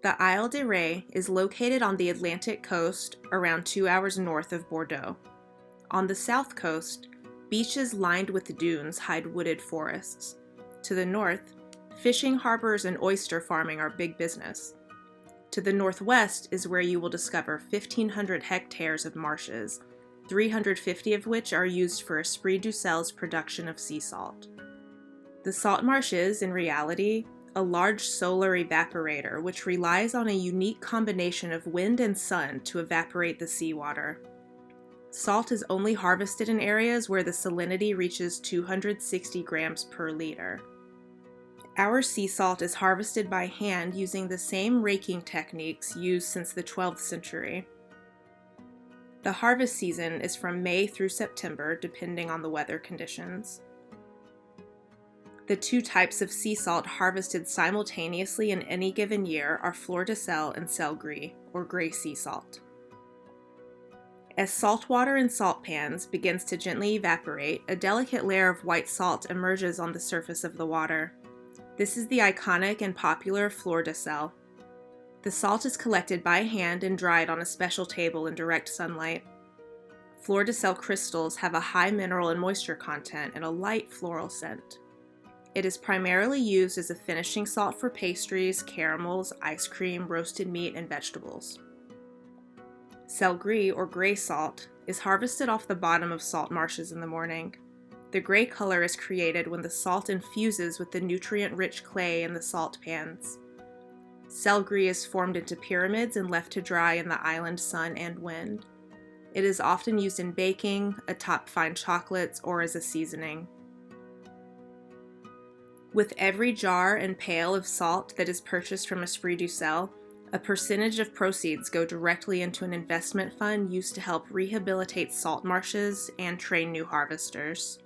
The Isle de Ré is located on the Atlantic coast around 2 hours north of Bordeaux. On the south coast, beaches lined with dunes hide wooded forests. To the north, fishing harbors and oyster farming are big business. To the northwest is where you will discover 1,500 hectares of marshes, 350 of which are used for Esprit du Sel's production of sea salt. The salt marsh is, in reality, a large solar evaporator which relies on a unique combination of wind and sun to evaporate the seawater. Salt is only harvested in areas where the salinity reaches 260 grams per liter. Our sea salt is harvested by hand using the same raking techniques used since the 12th century. The harvest season is from May through September, depending on the weather conditions. The two types of sea salt harvested simultaneously in any given year are fleur de sel and sel gris, or gray sea salt. As salt water in salt pans begins to gently evaporate, a delicate layer of white salt emerges on the surface of the water. This is the iconic and popular fleur de sel. The salt is collected by hand and dried on a special table in direct sunlight. Fleur de sel crystals have a high mineral and moisture content and a light floral scent. It is primarily used as a finishing salt for pastries, caramels, ice cream, roasted meat, and vegetables. Sel gris, or gray salt, is harvested off the bottom of salt marshes in the morning. The gray color is created when the salt infuses with the nutrient-rich clay in the salt pans. Sel gris is formed into pyramids and left to dry in the island sun and wind. It is often used in baking, atop fine chocolates, or as a seasoning. With every jar and pail of salt that is purchased from Esprit du Sel, a percentage of proceeds go directly into an investment fund used to help rehabilitate salt marshes and train new harvesters.